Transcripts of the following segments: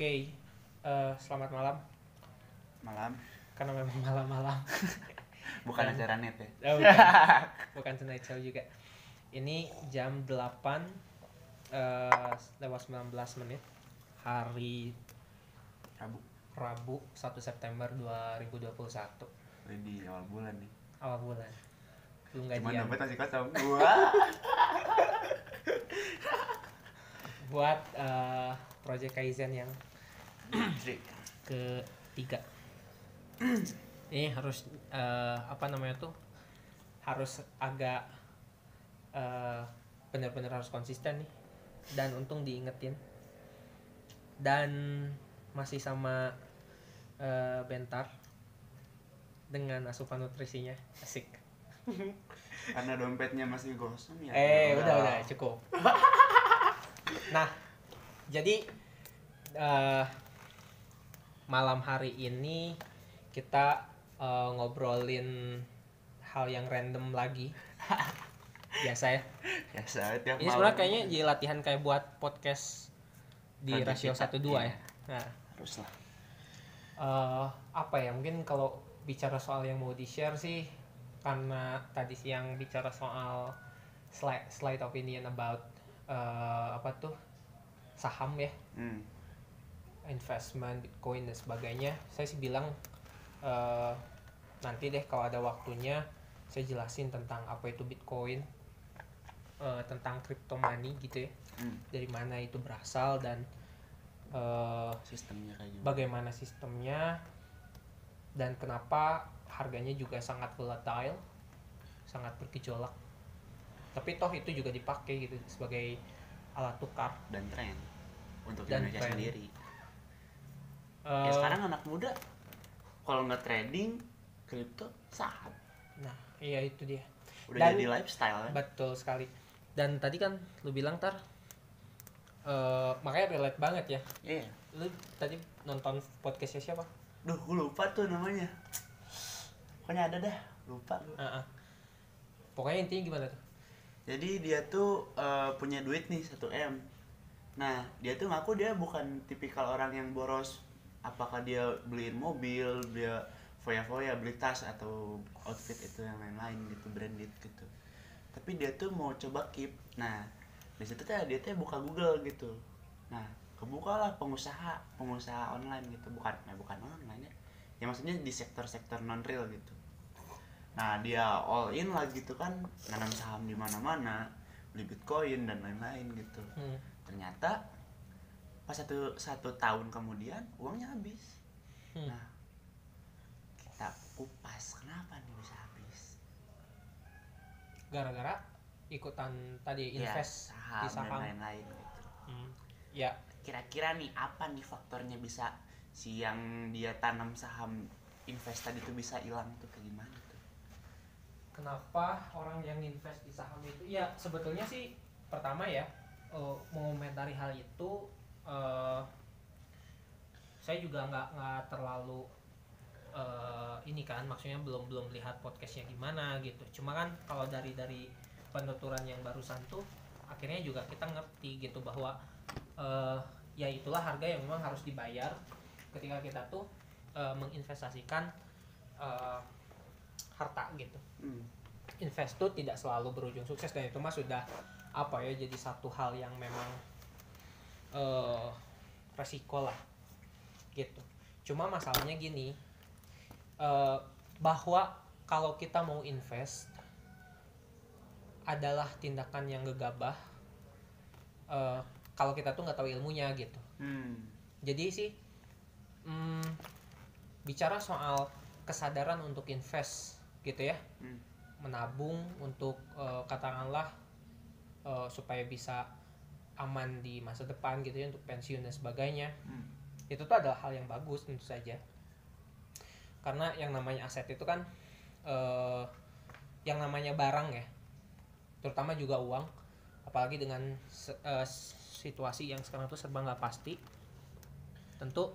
Oke, selamat malam. Malam, Karena memang malam-malam. bukan Dan- acara net ya. Bukan Tonight Show juga. Ini jam 8 lewat 19 menit. Hari Rabu 1 September 2021. Di awal bulan nih. Awal bulan. Belum Cuman gajian. dompet masih kosong. Wah. Buat Project Kaizen yang Trik. ketiga. Ini harus harus agak benar-benar harus konsisten nih, dan untung diingetin, dan masih sama Bentar dengan asupan nutrisinya asik. Karena dompetnya masih kosong ya. Udah cukup. Nah, jadi malam hari ini kita ngobrolin hal yang random lagi. Biasa ya. Biasa tiap Ini sebenarnya kayaknya jadi latihan kayak buat podcast di Project rasio kita, 1:2 iya. ya. Nah, haruslah. apa ya, mungkin kalau bicara soal yang mau di-share sih, karena tadi siang bicara soal slight opinion about saham ya, investment, Bitcoin dan sebagainya. Saya sih bilang nanti deh kalau ada waktunya saya jelasin tentang apa itu Bitcoin, tentang crypto money gitu ya, dari mana itu berasal dan Sistemnya kayak gimana? bagaimana sistemnya, dan kenapa harganya juga sangat volatile, sangat bergejolak. Tapi toh itu juga dipakai gitu sebagai alat tukar Dan tren untuk dan Indonesia tren. sendiri. Ya sekarang anak muda kalau nggak trading kripto saham Nah, iya itu dia. udah Dan- jadi lifestyle kan? Betul sekali. Dan tadi kan lu bilang makanya relate banget ya. Iya. Lu tadi nonton podcastnya siapa? Duh, gue lupa tuh namanya. Pokoknya ada dah, lupa gue. Pokoknya intinya gimana tuh? Jadi dia tuh punya duit nih 1M. Nah, dia tuh ngaku dia bukan tipikal orang yang boros. Apakah dia beliin mobil, dia foya-foya beli tas atau outfit itu yang lain-lain gitu, branded gitu. Tapi dia tuh mau coba keep. Nah, di situ tuh dia tuh buka Google gitu. Nah, kebukalah pengusaha online gitu, bukan online ya. Ya maksudnya di sektor-sektor non real gitu. Nah, dia all in lah gitu kan, nanam saham di mana-mana, beli Bitcoin dan lain-lain gitu. Ternyata pas satu tahun kemudian uangnya habis. Nah, kita kupas kenapa nih bisa habis. Gara-gara ikutan tadi Ya, invest di saham. dan lain-lain gitu. Ya, Kira-kira nih apa nih faktornya bisa si yang dia tanam saham invest tadi tuh bisa hilang tuh kayak gimana tuh? kenapa orang yang invest di saham itu? Ya, sebetulnya sih pertama ya, mengomentari hal itu, saya juga nggak terlalu ini kan, maksudnya belum lihat podcastnya gimana gitu. Cuma kan kalau dari penuturan yang barusan tuh, akhirnya juga kita ngerti gitu bahwa ya itulah harga yang memang harus dibayar ketika kita tuh menginvestasikan harta gitu. Invest tuh tidak selalu berujung sukses, dan itu mah sudah jadi satu hal yang memang resiko lah gitu. Cuma masalahnya gini, bahwa kalau kita mau invest adalah tindakan yang gegabah kalau kita tuh nggak tahu ilmunya gitu. Jadi sih bicara soal kesadaran untuk invest gitu ya, menabung untuk katakanlah supaya bisa aman di masa depan gitu ya, untuk pensiun dan sebagainya. Itu tuh adalah hal yang bagus tentu saja, karena yang namanya aset itu kan yang namanya barang ya, terutama juga uang, apalagi dengan situasi yang sekarang tuh serba nggak pasti. Tentu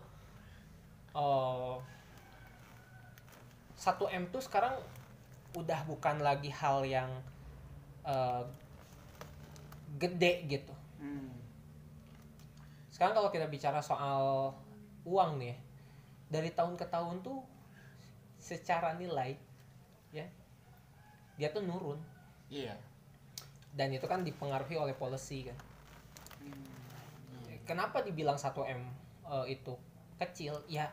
1M tuh sekarang udah bukan lagi hal yang gede gitu. Sekarang kalau kita bicara soal uang nih, dari tahun ke tahun tuh secara nilai ya dia tuh nurun. Iya. Dan itu kan dipengaruhi oleh policy kan. Kenapa dibilang 1M itu kecil? Ya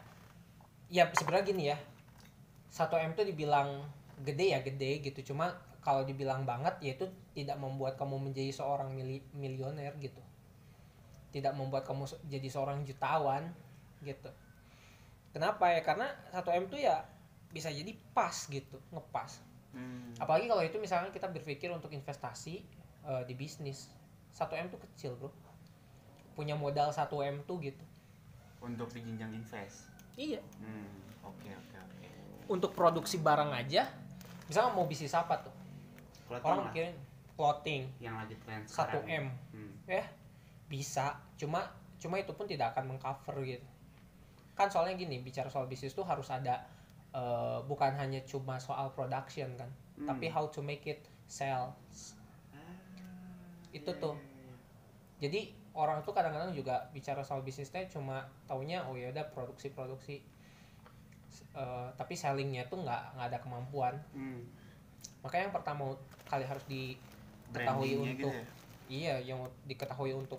sebenarnya gini ya. 1M tuh dibilang gede ya gede gitu. Cuma kalau dibilang banget ya itu tidak membuat kamu menjadi seorang milioner gitu. Tidak membuat kamu jadi seorang jutawan gitu. Kenapa ya? Karena 1M tuh ya bisa jadi pas gitu, ngepas. Apalagi kalau itu misalnya kita berpikir untuk investasi di bisnis. 1M tuh kecil, Bro. Punya modal 1M tuh gitu. Untuk di jenjang invest. Iya. Oke. Untuk produksi barang aja, misalnya mau bisnis apa tuh? Clothing Orang lah, mikirin clothing yang lagi tren sekarang. 1M. Ya, bisa. Cuma itu pun tidak akan mengcover gitu. Kan soalnya gini, bicara soal bisnis tuh harus ada bukan hanya cuma soal production kan, tapi how to make it sales. Itu tuh. Jadi orang tuh kadang-kadang juga bicara soal bisnisnya cuma taunya oh ya udah produksi tapi sellingnya tuh nggak ada kemampuan. Makanya yang pertama kali harus diketahui untuk gitu ya? Iya yang diketahui untuk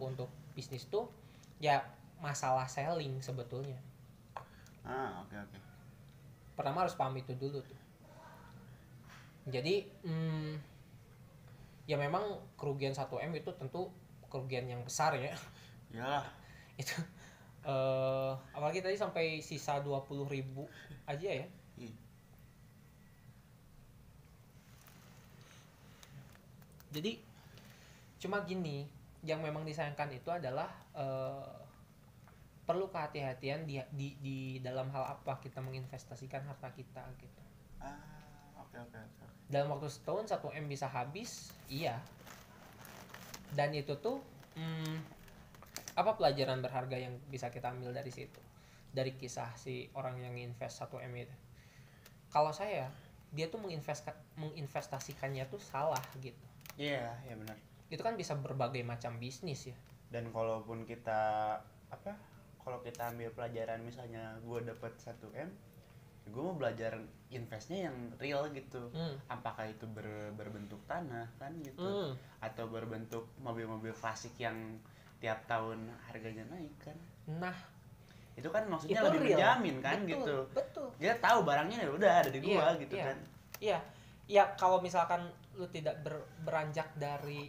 bisnis tuh ya masalah selling sebetulnya. Oke. Pertama harus paham itu dulu tuh. Jadi ya memang kerugian 1M itu tentu kerugian yang besar ya. Iyalah. Itu apalagi tadi sampai sisa 20.000 aja ya. Jadi cuma gini, yang memang disayangkan itu adalah perlu kehati-hatian di dalam hal apa kita menginvestasikan harta kita gitu. Oke. Dalam waktu setahun 1M bisa habis, iya. Dan itu tuh apa pelajaran berharga yang bisa kita ambil dari situ? Dari kisah si orang yang invest 1M itu. Kalau saya, dia tuh menginvestasikannya tuh salah gitu. Iya benar. Itu kan bisa berbagai macam bisnis ya. Dan kalaupun kita kalau kita ambil pelajaran misalnya gue dapat 1M, gue mau belajar investnya yang real gitu. Apakah itu berbentuk tanah kan gitu, atau berbentuk mobil-mobil klasik yang tiap tahun harganya naik kan. Nah, itu kan maksudnya itu lebih real. menjamin kan. Betul. Dia tahu barangnya udah ada di gua gitu kan. Iya. Ya kalau misalkan lu tidak beranjak dari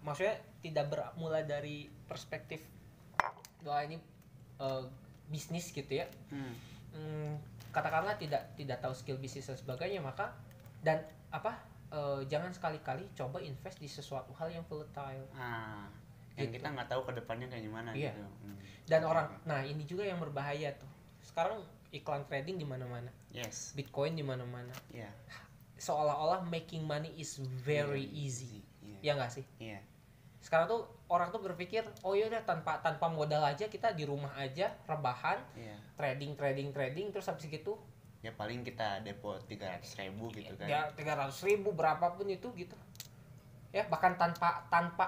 maksudnya tidak mulai dari perspektif bahwa ini bisnis gitu ya. Katakanlah tidak tahu skill bisnis dan sebagainya, maka dan jangan sekali-kali coba invest di sesuatu hal yang volatile. Yang gitu. kita nggak tahu kedepannya kayak gimana gitu. Dan nah ini juga yang berbahaya tuh. Sekarang iklan trading di mana-mana. Yes. Bitcoin di mana-mana. Iya. Seolah-olah making money is very easy. Ya nggak sih? Iya. Sekarang tuh orang tuh berpikir, oh yaudah tanpa modal aja kita di rumah aja rebahan, trading terus habis gitu ya paling kita depo 300.000 gitu kan. Ya 300.000 berapapun itu gitu. Ya bahkan tanpa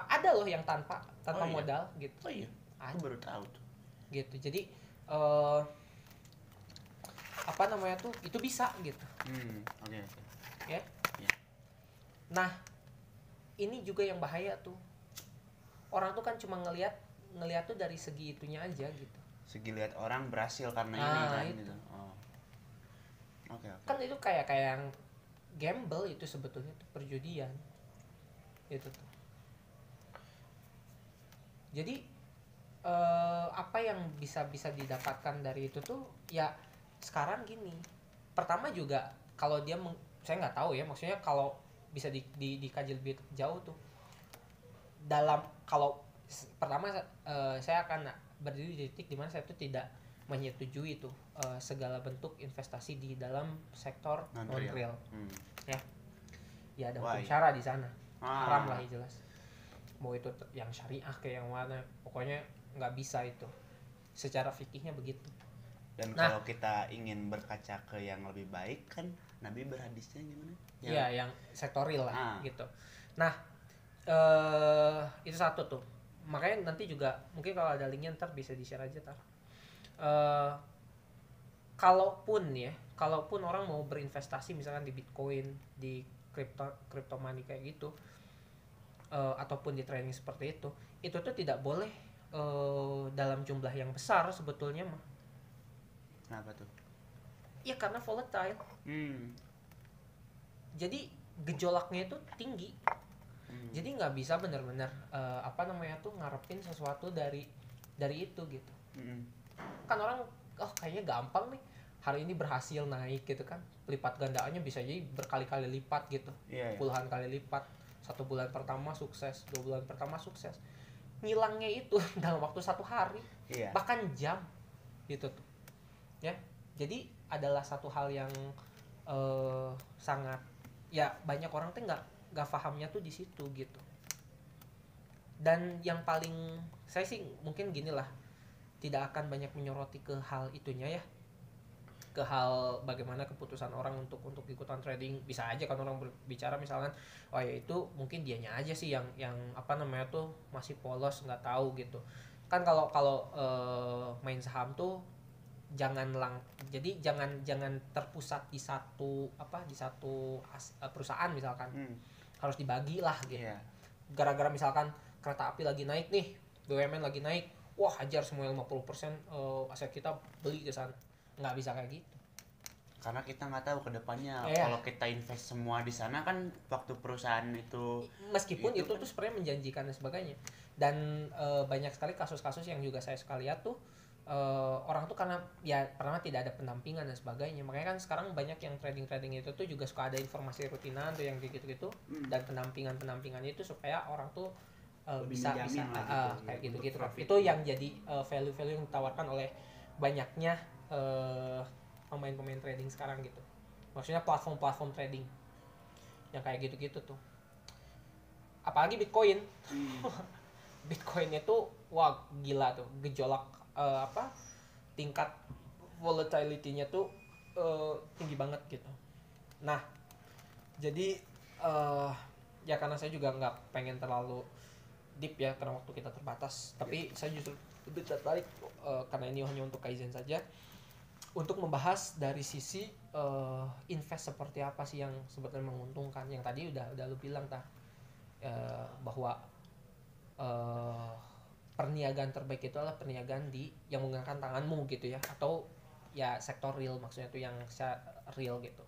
ada loh yang tanpa modal gitu. Oh iya. Aku baru tahu tuh. Gitu. Jadi tuh itu bisa gitu. Oke. Ya. Nah, ini juga yang bahaya tuh. Orang tuh kan cuma ngelihat tuh dari segi itunya aja gitu. Segi lihat orang berhasil karena ini kan itu. Gitu. Oke. Kan itu kayak yang gamble itu sebetulnya tuh perjudian. Itu tuh. Jadi apa yang bisa didapatkan dari itu tuh ya sekarang gini. Pertama juga kalau dia saya nggak tahu ya, maksudnya kalau bisa dikaji lebih jauh tuh. Kalau pertama saya akan berdiri di titik dimana saya tuh tidak menyetujui tuh segala bentuk investasi di dalam sektor non-real. Ya ada hukum syara di sana. Haram lah ya jelas. Mau itu yang syariah kayak yang mana, pokoknya nggak bisa itu. Secara fikihnya begitu. Dan kalau kita ingin berkaca ke yang lebih baik kan Nabi berhadisnya gimana? Iya, yang sektor real lah gitu. Nah, itu satu tuh. makanya nanti juga mungkin kalau ada linknya ntar bisa di-share aja tar. Eh, kalaupun orang mau berinvestasi misalkan di Bitcoin, di crypto money kayak gitu, ataupun di trading seperti itu tuh tidak boleh dalam jumlah yang besar sebetulnya mah. Kenapa tuh? Ya karena volatile. Jadi gejolaknya itu tinggi. Jadi nggak bisa benar-benar ngarepin sesuatu dari itu gitu. Kan orang kayaknya gampang nih, hari ini berhasil naik gitu kan, lipat gandaannya bisa jadi berkali-kali lipat gitu, puluhan kali lipat. 1 bulan pertama sukses, 2 bulan pertama sukses, ngilangnya itu dalam waktu 1 hari, bahkan jam gitu tuh ya. Jadi adalah satu hal yang sangat ya, banyak orang tuh nggak pahamnya tuh di situ gitu. Dan yang paling saya sih mungkin gini lah, tidak akan banyak menyoroti ke hal itunya ya, ke hal bagaimana keputusan orang untuk ikutan trading. Bisa aja kan orang berbicara misalkan, oh ya itu mungkin dianya aja sih yang masih polos, nggak tahu gitu kan. Kalau main saham tuh jadi jangan terpusat di satu perusahaan misalkan. Harus dibagi lah gitu. Gara-gara misalkan kereta api lagi naik nih, BUMN lagi naik, wah hajar semua 50% aset kita beli ke sana. Nggak bisa kayak gitu. Karena kita nggak tahu ke depannya. Kalau kita invest semua di sana kan, waktu perusahaan itu meskipun itu tuh sebenarnya menjanjikan dan sebagainya. Dan banyak sekali kasus-kasus yang juga saya suka lihat tuh, orang tuh karena ya pertama tidak ada pendampingan dan sebagainya. Makanya kan sekarang banyak yang trading itu tuh juga suka ada informasi rutinan tuh yang gitu-gitu, dan pendampingan itu supaya orang tuh bisa kayak gitu kan. Itu yang jadi value yang ditawarkan oleh banyaknya pemain-pemain trading sekarang gitu. Maksudnya platform trading yang kayak gitu-gitu tuh. Apalagi Bitcoin. Bitcoin itu wah gila tuh, gejolak tingkat volatility-nya tuh tinggi banget gitu. Nah, jadi ya karena saya juga nggak pengen terlalu deep ya, karena waktu kita terbatas. Tapi saya justru lebih tertarik karena ini hanya untuk Kaizen saja, untuk membahas dari sisi invest seperti apa sih yang sebetulnya menguntungkan. Yang tadi udah lu bilang bahwa perniagaan terbaik itu adalah perniagaan yang menggunakan tanganmu gitu ya, atau ya sektor real, maksudnya tuh yang real gitu,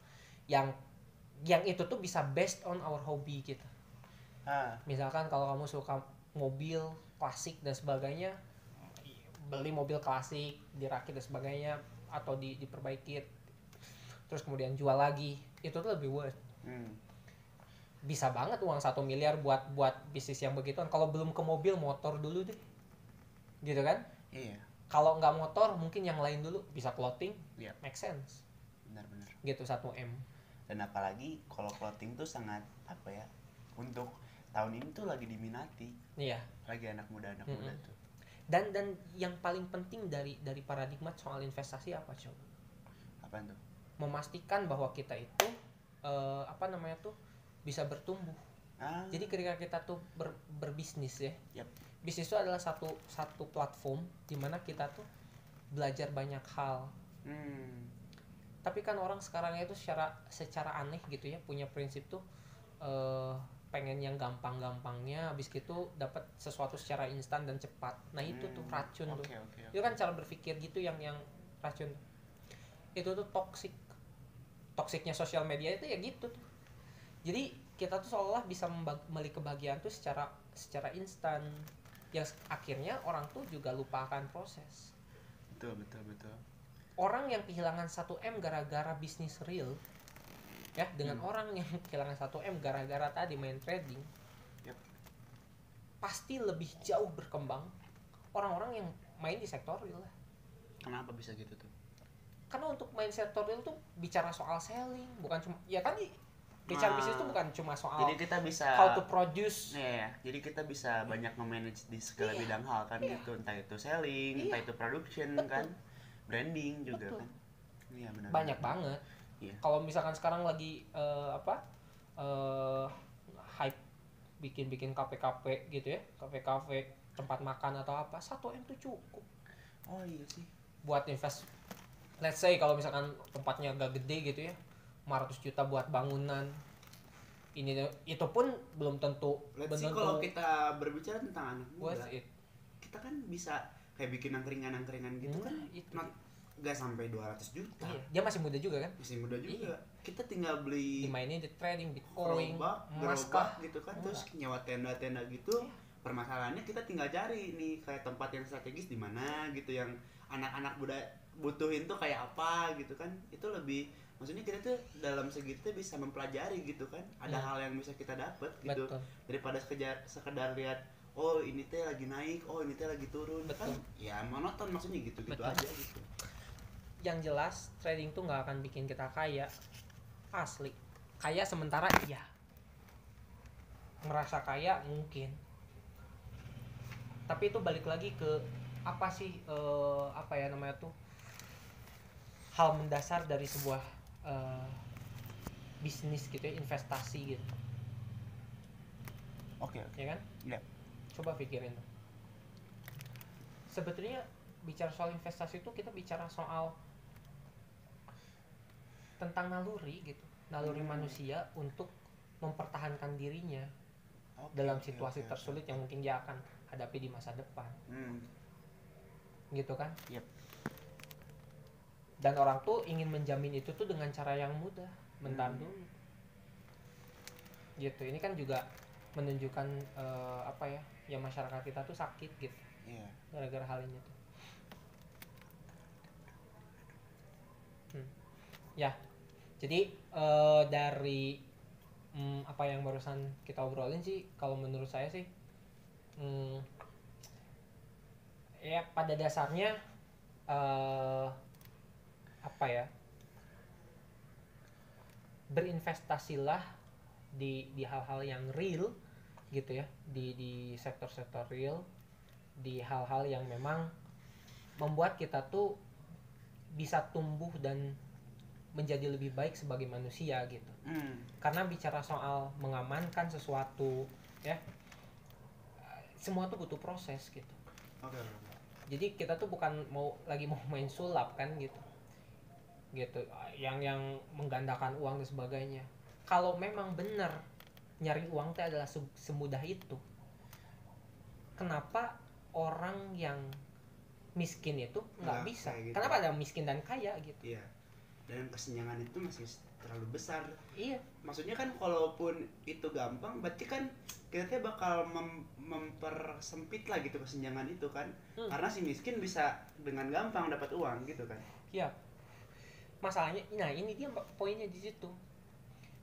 yang itu tuh bisa based on our hobby gitu. Misalkan kalau kamu suka mobil klasik dan sebagainya, beli mobil klasik, dirakit dan sebagainya, atau diperbaiki terus kemudian jual lagi, itu tuh lebih worth. Bisa banget uang 1 miliar buat bisnis yang begituan. Kalau belum ke mobil, motor dulu deh gitu kan. Kalau nggak motor mungkin yang lain dulu, bisa clothing, make sense. Benar-benar gitu, 1M. Dan apalagi kalau clothing tuh sangat untuk tahun ini tuh lagi diminati. Lagi anak muda tuh. Dan yang paling penting dari paradigma soal investasi apa coba? Apaan tuh? Memastikan bahwa kita itu bisa bertumbuh. Jadi ketika kita tuh berbisnis ya, bisnis itu adalah satu platform di mana kita tuh belajar banyak hal. Tapi kan orang sekarang itu secara aneh gitu ya, punya prinsip tuh pengen yang gampang-gampangnya, habis gitu dapat sesuatu secara instan dan cepat. Nah itu tuh racun tuh. Itu kan cara berpikir gitu yang racun. Itu tuh toksiknya sosial media itu ya gitu tuh. Jadi kita tuh seolah bisa membeli kebahagiaan tuh secara instan, yang akhirnya orang tuh juga lupakan proses. Betul. Orang yang kehilangan 1M gara-gara bisnis real ya, dengan orang yang kehilangan 1M gara-gara tadi main trading, pasti lebih jauh berkembang orang-orang yang main di sektor real lah. Kenapa bisa gitu tuh? Karena untuk main sektor real tuh bicara soal selling, bukan cuma ya kan bicara bisnis itu bukan cuma soal jadi kita bisa how to produce. Jadi kita bisa banyak nge-manage di segala bidang hal kan gitu, entah itu selling, entah itu production. Kan, branding juga. Kan. Benar. Banyak banget. Kalau misalkan sekarang lagi hype bikin kafe-kafe gitu ya, kafe-kafe tempat makan atau apa, 1M tuh cukup Oh iya sih. buat invest. Let's say kalau misalkan tempatnya agak gede gitu ya, 500 juta buat bangunan, ini itu pun belum tentu Let's see, belum kalau tentu kita berbicara tentang anak muda, worth it. kita kan bisa kayak bikin angkringan gitu kan, Itu gak sampai 200 juta. iya, dia masih muda juga kan, Masih muda juga. Iya. Kita tinggal beli dimainin di trading Bitcoin, emas gerobak kah, gitu kan, Enggak. terus nyewa tenda-tenda gitu. Iya. Permasalahannya kita tinggal cari nih kayak tempat yang strategis di mana gitu, yang anak-anak muda butuhin tuh kayak apa gitu kan. Itu lebih, maksudnya kita tuh dalam segitu tuh bisa mempelajari gitu kan, ada Hmm. hal yang bisa kita dapat gitu. Betul. Daripada sekedar lihat oh ini teh lagi naik, oh ini teh lagi turun. Betul. Kan ya monoton maksudnya gitu Betul. aja gitu. Yang jelas trading tuh nggak akan bikin kita kaya, asli. Kaya sementara iya, merasa kaya mungkin, tapi itu balik lagi ke apa sih, apa ya namanya tuh, hal mendasar dari sebuah bisnis gitu ya, investasi gitu, Oke. ya kan? Ya. Coba pikirin tuh. Sebetulnya bicara soal investasi itu kita bicara soal tentang naluri gitu, naluri manusia untuk mempertahankan dirinya dalam situasi tersulit yang mungkin dia akan hadapi di masa depan, gitu kan? Yep. Dan orang tuh ingin menjamin itu tuh dengan cara yang mudah, bentar dulu, gitu. Ini kan juga menunjukkan apa ya, ya masyarakat kita tuh sakit gitu, Iya. gara-gara hal ini tuh. Ya, jadi dari apa yang barusan kita obrolin sih, kalau menurut saya sih, ya pada dasarnya apa ya, berinvestasilah di hal-hal yang real gitu ya, di sektor-sektor real, di hal-hal yang memang membuat kita tuh bisa tumbuh dan menjadi lebih baik sebagai manusia gitu. Karena bicara soal mengamankan sesuatu ya, semua tuh butuh proses gitu. Oke. Jadi kita tuh bukan mau main sulap kan gitu yang menggandakan uang dan sebagainya. Kalau memang benar nyari uang itu adalah semudah itu, kenapa orang yang miskin itu nggak bisa gitu. Kenapa ada miskin dan kaya gitu? Iya. Dan kesenjangan itu masih terlalu besar. Iya. Maksudnya kan kalaupun itu gampang, berarti kan kita bakal mempersempit lah gitu kesenjangan itu kan. Karena si miskin bisa dengan gampang dapat uang gitu kan. Iya. Masalahnya, nah ini dia poinnya di situ,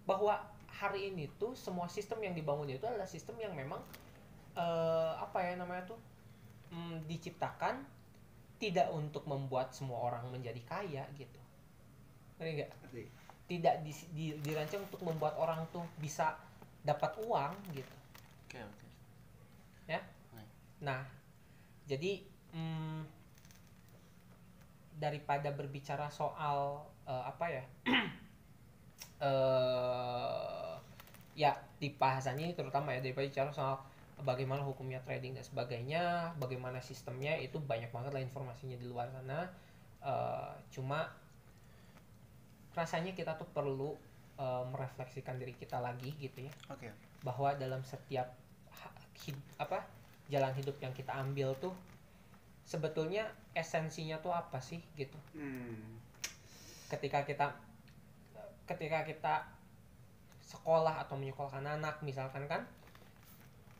bahwa hari ini tuh semua sistem yang dibangun itu adalah sistem yang memang apa ya namanya tuh, diciptakan tidak untuk membuat semua orang menjadi kaya gitu. Ngerti nggak? Tidak dirancang untuk membuat orang tuh bisa dapat uang gitu. Oke. Ya. Nah, jadi daripada berbicara soal apa ya, ya di bahasannya ini terutama ya, daripada bicara soal bagaimana hukumnya trading dan sebagainya, bagaimana sistemnya, itu banyak banget lah informasinya di luar sana. Cuma rasanya kita tuh perlu merefleksikan diri kita lagi gitu ya. Oke. Bahwa dalam setiap jalan hidup yang kita ambil tuh sebetulnya esensinya tuh apa sih gitu. Ketika kita sekolah atau menyekolahkan anak misalkan kan,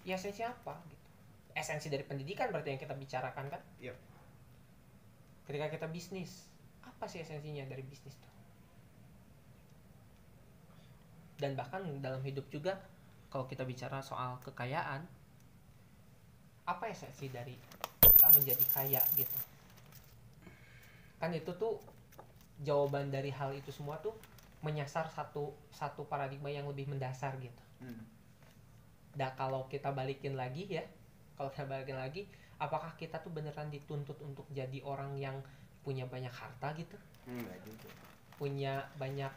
ya esensi apa gitu. Esensi dari pendidikan berarti yang kita bicarakan kan. Yep. Ketika kita bisnis, apa sih esensinya dari bisnis tuh? Dan bahkan dalam hidup juga, kalau kita bicara soal kekayaan, apa esensi dari kita menjadi kaya gitu. Kan itu tuh jawaban dari hal itu semua tuh menyasar satu paradigma yang lebih mendasar gitu. Dan kalau kita balikin lagi, apakah kita tuh beneran dituntut untuk jadi orang yang punya banyak harta gitu? Enggak juga. Punya banyak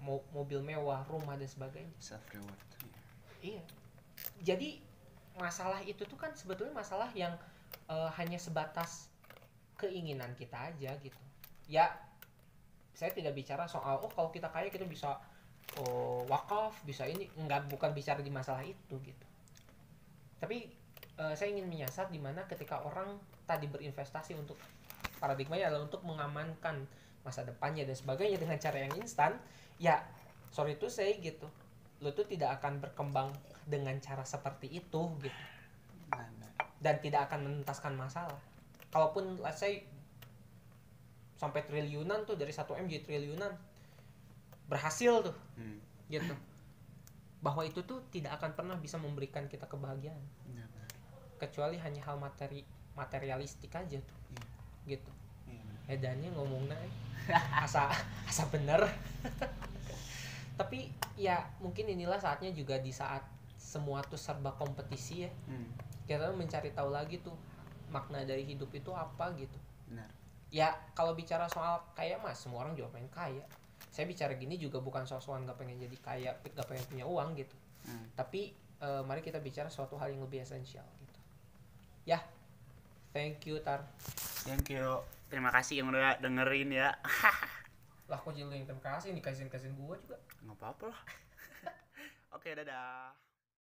mobil mewah, rumah dan sebagainya. Self reward. Iya. Jadi masalah itu tuh kan sebetulnya masalah yang hanya sebatas keinginan kita aja gitu. Ya, saya tidak bicara soal kalau kita kaya kita bisa wakaf, bisa ini, bukan bicara di masalah itu gitu. Tapi saya ingin menyasar di mana ketika orang tadi berinvestasi untuk paradigmanya adalah untuk mengamankan masa depannya dan sebagainya dengan cara yang instan, ya sorry itu saya gitu, lo tuh tidak akan berkembang dengan cara seperti itu gitu, dan tidak akan menuntaskan masalah. Kalaupun let's say sampai triliunan tuh, dari 1M jadi triliunan, berhasil tuh gitu, bahwa itu tuh tidak akan pernah bisa memberikan kita kebahagiaan, kecuali hanya hal materialistik aja tuh gitu. Edannya ngomongnya asa bener. Tapi ya mungkin inilah saatnya juga, di saat semua tuh serba kompetisi ya, kita mencari tahu lagi tuh makna dari hidup itu apa gitu. Benar. Ya kalau bicara soal kaya mas, semua orang juga pengen kaya. Saya bicara gini juga bukan soal gak pengen jadi kaya, gak pengen punya uang gitu. Tapi mari kita bicara suatu hal yang lebih esensial gitu. Ya, thank you Tar. Thank you. Terima kasih yang udah dengerin ya. Lah kok jadi yang terima kasih, dikasihin gue juga. Nggak apa-apa lah. Oke, dadah.